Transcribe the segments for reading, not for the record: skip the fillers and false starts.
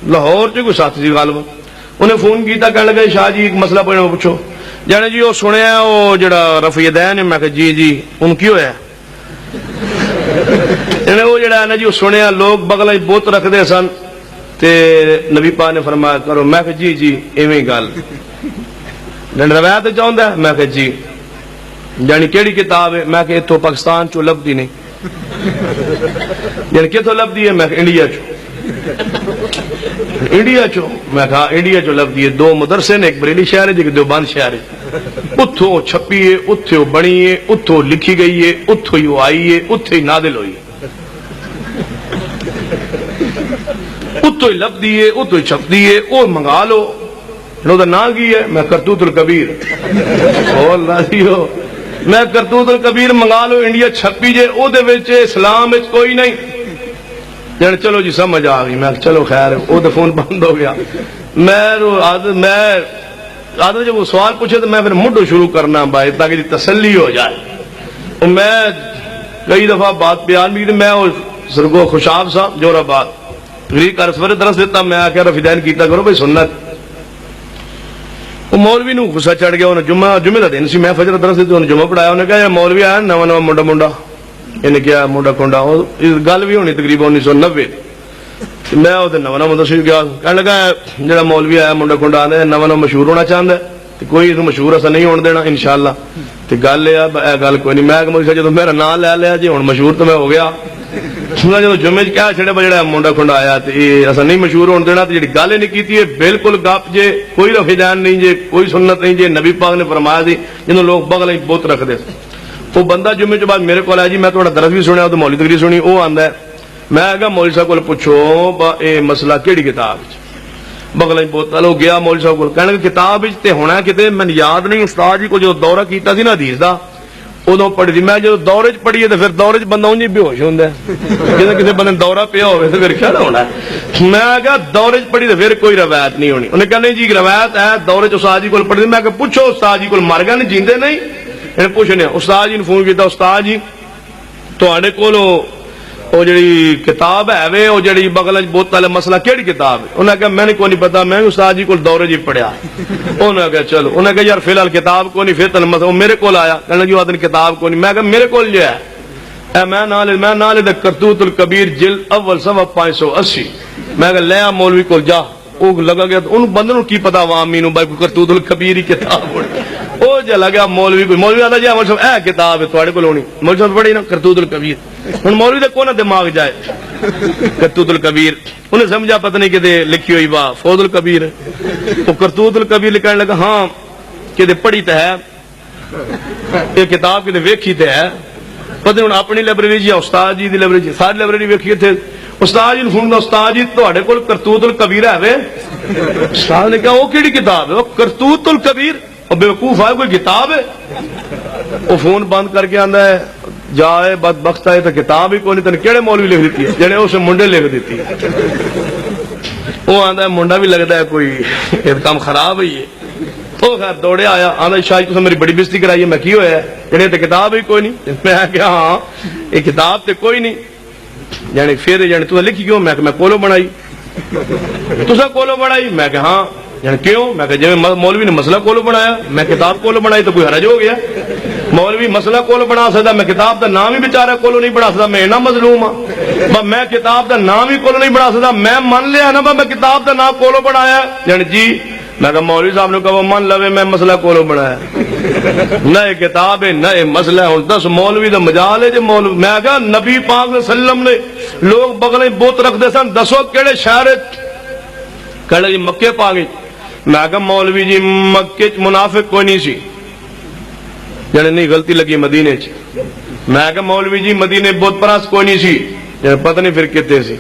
لاہور چ کوئی ساتھی سی غالب انہیں فون کیتا کہنے لگا شاہ جی ایک مسئلہ پوچھو جانے جی وہ سنیا وہ جڑا رفیع الدین ہے میں کہ جی ان کی ہویا وہ جڑا ہے نا جی وہ سنیا لوگ بغل بت رکھتے سن تے نبی پاک نے فرمایا کرو میں کہ جی ایویں گل روایت چاہتا ہے میں کہ جی یعنی کیڑی کتاب ہے میں کہ اتوں پاکستان چو لبدی نہیں یعنی کتوں لبدی ہے میں کہ انڈیا چو میں کہا انڈیا چو لبدی ہے دو مدرسے نے ایک بریلی شہر ہے ایک دیوبند شہر ہے اتھوں چھپی ہے اتھوں بنی ہے اتھوں لکھی گئی ہے اتھوں ہی آئی ہے اتھوں ہی نازل ہوئی ہے اتھوں ہی لبدی ہے اتھوں ہی چھپتی ہے وہ منگا لو انہوں نام کی ہے میں کرتوت الکبیر میں کرتوت الکبیر منگا لو انڈیا چھپی جے او دے وچ اسلام وچ کوئی نہیں جن چلو جی سمجھ آ گئی میں چلو خیر وہ تو فون بند ہو گیا میں جب وہ سوال پوچھے تو میں پھر مڈو شروع کرنا بھائی تاکہ جی تسلی ہو جائے میں کئی دفعہ بات بیان بھی میں سرگو خوشاب صاحب جورا بات غریب کا رسور درس دیتا میں آ کے رفیع الدین کیتا کرو بھائی سنت وہ مولوی نو غصہ چڑھ گیا انہیں جمعے کا دن سی میں فجر درس دیتا انہیں جمعہ پڑھایا انہیں کہا یہ مولوی آیا نواں منڈا انہیں کیا منڈا کنڈا گل بھی ہونی تقریباً 1990 میں وہ نواں مدرسے گیا کہنے لگا جڑا مولوی آیا منڈا کنڈا آدھا نواں مشہور ہونا چاہتا ہے کوئی مشہور ایسا نہیں ہونے دینا انشاءاللہ تو گل یہ گل کوئی نہیں میں مولوی صاحب جب میرا نام لے لیا جی ہوں مشہور تو میں ہو گیا جب جمعے کیا چڑیا جا منڈا کنڈا آیا تو یہ ایسا نہیں مشہور ہونے دینا تو جی گل ہی نہیں کی بالکل گپ جے کوئی رفیع الدین نہیں جے کوئی سنت نہیں جے نبی پاک نے فرمایا تھی جنہوں لوگ بغل بت رکھتے وہ بندہ جمعے کے بعد میرے کو آیا جی میں تھوڑا درس بھی سنیا تو مولوی تقریر سنی وہ آندا ہے میں آگا مولوی صاحب کو پوچھو اے مسئلہ کیڑی کتاب بغل بوت لو گیا مولوی صاحب کو کہنے کتاب تے ہونا کتے میں یاد نہیں استاد جی کو جو دورہ کیتا سی نا حدیث دا ادو پڑھی تھی میں جب دورے چ پڑھی ہے تو پھر دورے چ بندہ انج بے ہوش ہوندا ہے جے کسی بندے دورہ پیا ہوے تو پھر کیا ہونا ہے میں آگا دورے چ پڑھی تو پھر کوئی روایت نہیں ہونی انہیں کہا نہیں جی روایت ہے دورے چ استاد جی کو پڑھی میں کہ پوچھو استاد جی کو مر گئے نہیں جیندے نہیں انہیں پوچھنے استاد جی نے فون کیتا استاد جی تواڈے کول وہ جڑی کتاب ہے وہ جڑی بغل بوت والے مسئلہ کیڑی کتاب ہے انہیں کہا میں نے کوئی نہیں پتا میں استاد جی کو دورے جی پڑھیا انہوں نے کہا چلو انہیں کہا یار فی الحال کتاب کو نہیں پھر مسئلہ وہ میرے کو آیا کہنے جی آدمی کتاب کو نہیں میں کہا میرے کو جو ہے میں نہ لے کرتوت الکبیر جلد اول صفحہ 580 میں کہا لے مولوی کو جا وہ لگا گیا ان بندوں کی پتا عوامی نو بھائی کرتوت الکبیر ہی کتاب وہ چلا گیا مولوی کو مولوی آتا جی مولوی صاحب اے کتاب ہے تھوڑے کو ہونی مولوی صاحب پڑھی نا کرتوت الکبیر ہوں مولوی کا کون دماغ جائے کرتوت الکبیر انہیں سمجھا پتہ نہیں کہ لکھی ہوئی با فوز الکبیر وہ کرتوت الکبیر لکھنے لگا ہاں کہ پڑھی تو ہے یہ کتاب کہ ویکھی تو ہے پتہ نہیں اپنی لائبریری جی استاد جی کی لائبریری ساری لائبریری ویکھی تھے استاد جی نے فون استاد جی تھوڑے کول کرتوت الکبیر ہے استاد نے کہا وہ کیڑی کتاب ہے وہ کرتوت الکبیر اور بیوقوف ہے کوئی کتاب ہے وہ فون بند کر کے آندا ہے جائے بدبخت ہے تو کتاب ہی کوئی نہیں تن کیڑے مولوی لکھ دیتی ہے جڑے اسے منڈے لکھ دیتی ہے وہ آندا ہے منڈا بھی لگتا ہے کوئی ایک کام خراب ہے یہ وہ خیر دوڑے آیا آندا شاید تساں میری بڑی بےزتی کرائی ہے میں کی ہویا ہے جڑے تے کتاب ہی کوئی نہیں میں کہا ہاں یہ کتاب تے کوئی نہیں یعنی پھر یعنی تو لکھی کیوں میں کولو بنائی تسا کولو بنائی میں کہ ہاں یعنی کیوں میں کہ جی مولوی نے مسئلہ کولو بنایا میں کتاب کولو بنائی تو کوئی حرج ہو گیا مولوی مسئلہ کولو بنا سکتا میں کتاب کا نام ہی بیچارہ کولو نہیں بنا سکتا میں مظلوم ہاں میں کتاب کا نام ہی کولو نہیں بنا سکتا میں من لیا نا میں کتاب کا نام کولو بنایا یعنی جی میں کہا مولوی صاحب نے کہا وہ من لوے میں مسئلہ کولو بنایا نئے کتاب ہے نئے مسئلہ ہے 10 مولوی دا مجال ہے جو مولوی میں کہا نبی پاک صلی اللہ علیہ وسلم نے لوگ بغلیں بوت رکھ دے سن دسو کیڑے شہر کہڑے جی مکے پاگی میں کہا مولوی جی مکے منافق کوئی نہیں سی یعنی نہیں غلطی لگی مدینے چ میں کہا مولوی جی مدینے بت پرست کوئی نہیں سی یعنی پتہ نہیں پھر کتے سی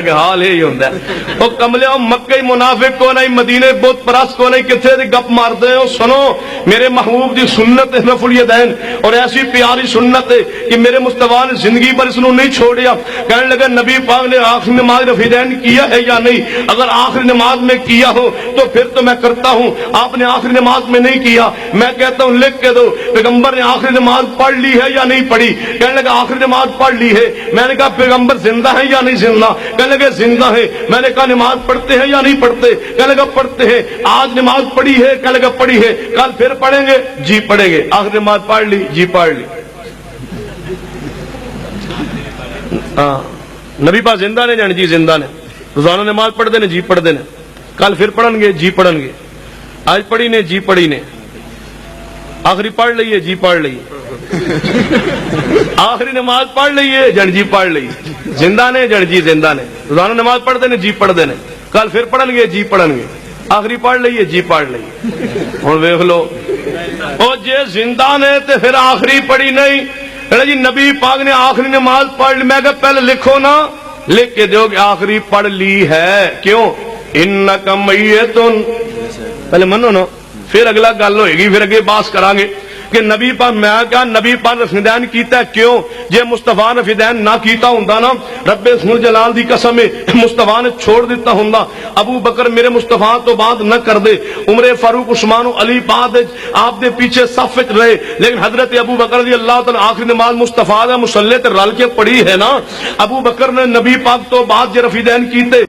حال یہی ہوتا ہے وہ کملے مکے منافق کو نہیں مدینے بت پرست کو نہیں کتے سے گپ مارتے ہیں سنو میرے محبوب دی سنت رفع الیدین اور ایسی پیاری سنت ہے کہ میرے مصطفیٰ نے زندگی پر اس نے نہیں چھوڑیا کہنے لگا نبی پاک نے آخری نماز رفع الیدین کیا ہے یا نہیں اگر آخری نماز میں کیا ہو تو پھر تو میں کرتا ہوں آپ نے آخری نماز میں نہیں کیا میں کہتا ہوں لکھ کے دو پیغمبر نے آخری نماز پڑھ لی ہے یا نہیں پڑھی کہنے لگا آخری نماز پڑھ لی ہے میں نے کہا پیغمبر زندہ ہیں یا نہیں زندہ؟ کہنے لگے زندہ ہیں۔ میں نے کہا نماز پڑھتے ہیں یا نہیں پڑھتے؟ کہنے لگا پڑھتے ہیں۔ آج نماز پڑھی ہے؟ کہنے لگا پڑھی ہے۔ کل پھر پڑھیں گے؟ جی پڑھیں گے۔ آخر نماز پڑھ لی؟ جی پڑھ لی۔ ہاں نبی پاک زندہ نے جان جی زندہ نے، روزانہ نماز پڑھتے ہیں جی پڑھتے ہیں، کل پھر پڑھن گے جی پڑھن گے، آج پڑھی نے جی پڑھی نے، آخری پڑھ لئیے جی پڑھ لئیے، آخری نماز پڑھ لئیے جان جی پڑھ لئیے، زندہ نے جان جی زندہ نے، روزانہ نماز پڑھتے ہیں جی پڑھتے ہیں، کل پھر پڑھن گے جی پڑھن گے، آخری پڑھ لئیے جی پڑھ لئیے۔ ہوں ویکھ لو او جے زندہ نے تے پھر آخری پڑھی نہیں۔ جی نبی پاک نے آخری نماز پڑھ لی، میں کہا پہلے لکھو نا، لکھ کے دیو کہ آخری پڑھ لی ہے، کیوں؟ انکا میتن، پہلے منو نا، پھر اگلا گل ہوئے گی، پھر اگے باس کران گے کہ نبی پاک، میں کہا نبی پاک رفیدین کیتا ہے، کیوں؟ جے مصطفیٰ رفیدین نہ کیتا ہوندا نا، رب ذوالجلال دی قسم ہے مصطفیٰ نے چھوڑ دیتا ہوندا، ابو بکر میرے مصطفیٰ تو بات نہ کر دے، عمر فاروق عثمان و علی بعد آپ دے پیچھے صف وچ رہے، لیکن حضرت ابو بکر رضی اللہ تعالی آخری نماز مصطفیٰ دے مصلی تے رل کے پڑھی ہے نا۔ ابو بکر نے نبی پاک تو بعد جے رفیدین کیتے